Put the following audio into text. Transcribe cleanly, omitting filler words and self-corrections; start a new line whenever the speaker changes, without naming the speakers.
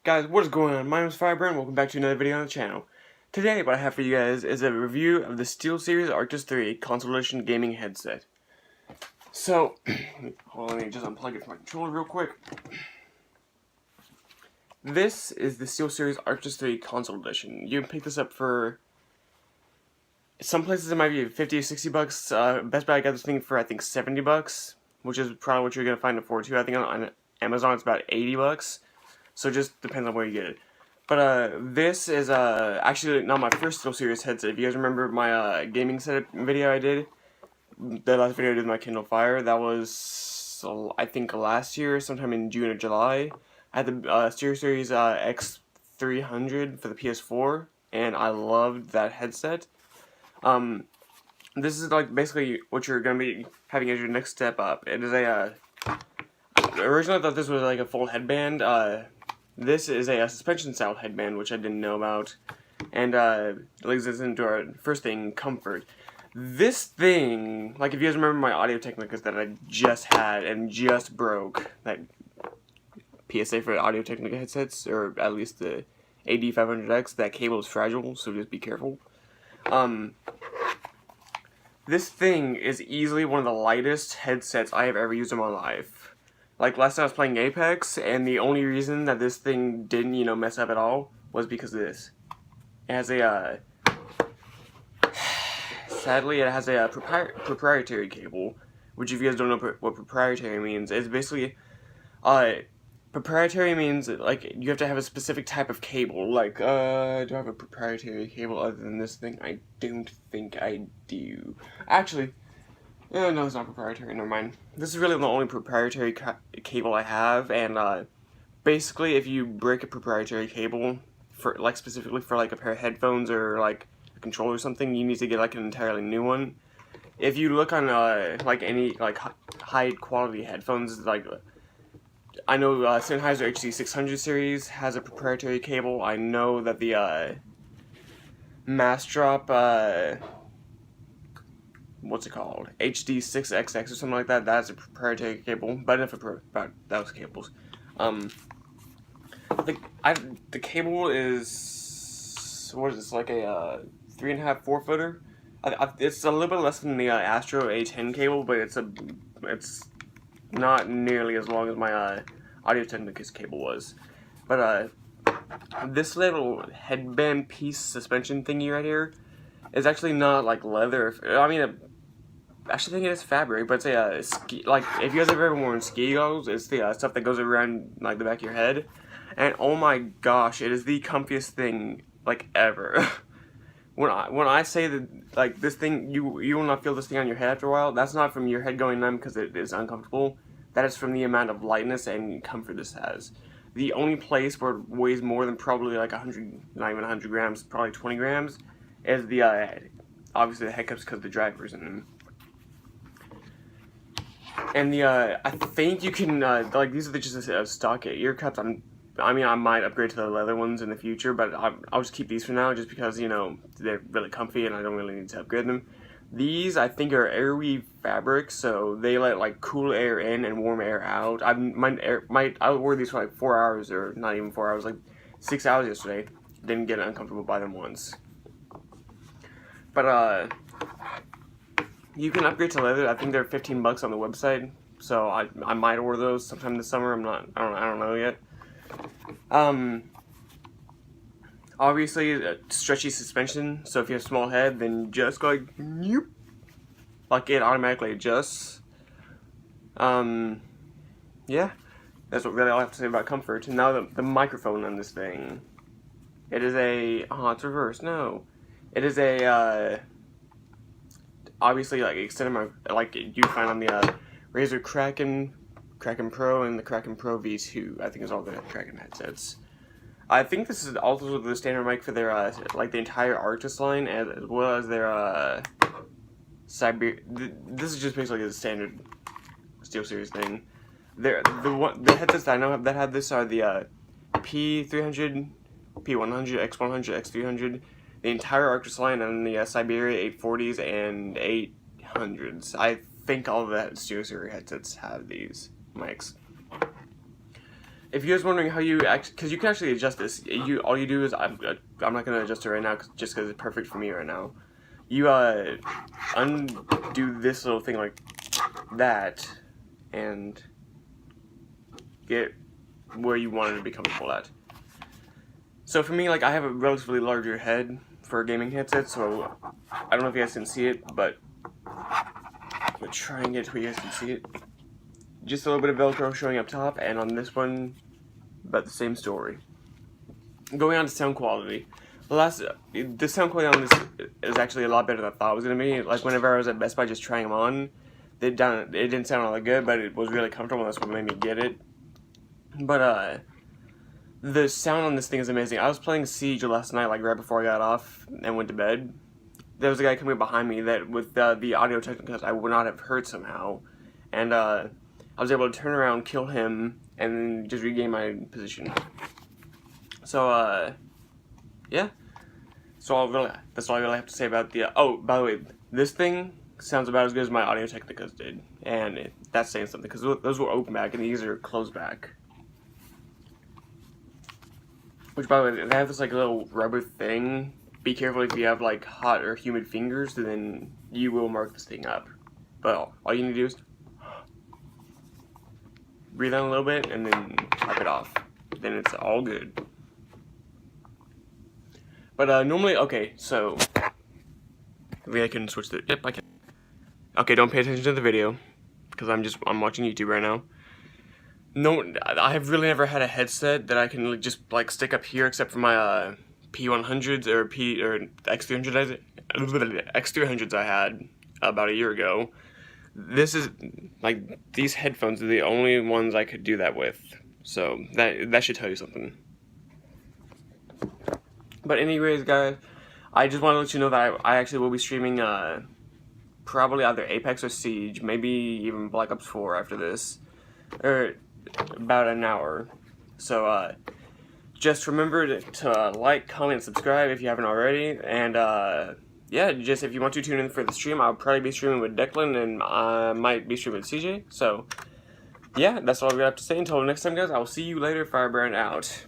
Guys, what is going on? My name is Firebrand, welcome back to another video on the channel. Today, what I have for you guys is a review of the Steelseries Arctis 3 console edition gaming headset. So, hold on, let me just unplug it from my controller real quick. This is the Steelseries Arctis 3 console edition. You can pick this up for, some places it might be 50 or 60 bucks. Best Buy got this thing for I think 70 bucks, which is probably what you're going to find it for too. I think on Amazon it's about 80 bucks. So it just depends on where you get it. But this is actually not my first Steelseries headset. If you guys remember my gaming setup video I did, the last video I did with my Kindle Fire, that was I think last year, sometime in June or July. I had the Steelseries X300 for the PS4, and I loved that headset. This is like basically what you're gonna be having as your next step up. It is a originally I thought this was like a full headband. This is a suspension style headband, which I didn't know about, and it leads us into our first thing, comfort. This thing, like if you guys remember my Audio-Technicas that I just had and just broke, that PSA for Audio-Technica headsets, or at least the AD500X, that cable is fragile, so just be careful. This thing is easily one of the lightest headsets I have ever used in my life. Like, last time I was playing Apex, and the only reason that this thing didn't, mess up at all was because of this. It has a, sadly, it has a proprietary cable, which if you guys don't know what proprietary means, it's basically, proprietary means, like, you have to have a specific type of cable. Like, do I have a proprietary cable other than this thing? I don't think I do. Actually, no, it's not proprietary, never mind. This is really the only proprietary cable I have, and basically if you break a proprietary cable, for like specifically for like a pair of headphones or like a controller or something, you need to get like an entirely new one. If you look on like any like high quality headphones, like I know Sennheiser HD600 series has a proprietary cable. I know that the Massdrop what's it called? HD6XX or something like that. That's a proprietary cable. But enough about those cables. The cable is, what is this, like a 3.5, 4 footer? It's a little bit less than the Astro A10 cable, but it's not nearly as long as my Audio-Technica's cable was. But this little headband piece suspension thingy right here is actually not like leather. I mean, I actually think it is fabric, but it's a ski. Like if you guys have ever worn ski goggles, it's the stuff that goes around like the back of your head. And oh my gosh, it is the comfiest thing like ever. when I say that like this thing, you will not feel this thing on your head after a while. That's not from your head going numb because it is uncomfortable. That is from the amount of lightness and comfort this has. The only place where it weighs more than probably like 100, not even 100 grams, probably 20 grams, is the obviously the head cups because the driver's in them. And the I think you can like these are just stock ear cups. I mean I might upgrade to the leather ones in the future, but I'll just keep these for now just because they're really comfy and I don't really need to upgrade them. These I think are airweave fabric, so they let like cool air in and warm air out. I wore these for like 4 hours, or not even 4 hours, like 6 hours yesterday. Didn't get uncomfortable by them once. But you can upgrade to leather. I think they're 15 bucks on the website, so I might order those sometime this summer. I don't know yet. Obviously stretchy suspension. So if you have a small head, then just go like it automatically adjusts. Yeah, that's what really all I have to say about comfort. And now the microphone on this thing. It is a it's reversed. No, it is a obviously like extended like you find on the Razer Kraken Pro and the Kraken Pro V2. I think is all the Kraken headsets. I think this is also the standard mic for their like the entire Arctis line, as well as their This is just basically the standard Steelseries thing. The headsets that I know that have this are the P300, P100, X100, X300, the entire Arctis line, and the Siberia 840s and 800s. I think all of the Steelseries headsets have these mics. if you guys wondering how you actually, because you can actually adjust this. All you do is I'm not gonna adjust it right now, just because it's perfect for me right now. You undo this little thing like that, and get where you want it to be comfortable at. So for me, like, I have a relatively larger head for a gaming headset, so I don't know if you guys can see it, but I'm gonna try and get to where you guys can see it. Just a little bit of Velcro showing up top, and on this one, about the same story. Going on to sound quality. The sound quality on this is actually a lot better than I thought it was gonna be. Like, whenever I was at Best Buy just trying them on, it didn't sound all that good, but it was really comfortable, and that's what made me get it. But the sound on this thing is amazing. I was playing Siege last night, like right before I got off and went to bed. There was a guy coming behind me that, with the audio technicals, I would not have heard somehow, and I was able to turn around, kill him, and then just regain my position. So yeah. So that's all I really have to say about the. Oh, by the way, this thing sounds about as good as my Audio Technicas did, and that's saying something because those were open back and these are closed back. Which, by the way, they have this like little rubber thing. Be careful if you have like hot or humid fingers, then you will mark this thing up. But all you need to do is breathe on a little bit and then wipe it off. Then it's all good. But normally, okay, so maybe I can switch the. Yep, I can. Okay, don't pay attention to the video because I'm watching YouTube right now. No, I've really never had a headset that I can just like stick up here, except for my P100s or X300s I had about a year ago. This is like, these headphones are the only ones I could do that with, so that should tell you something. But anyways, guys, I just want to let you know that I actually will be streaming probably either Apex or Siege, maybe even Black Ops 4 after this, or about an hour. So just remember to like, comment, and subscribe if you haven't already, and yeah, just if you want to tune in for the stream, I'll probably be streaming with Declan, and I might be streaming with CJ. So yeah, that's all we have to say. Until next time, guys, I will see you later. Firebrand out.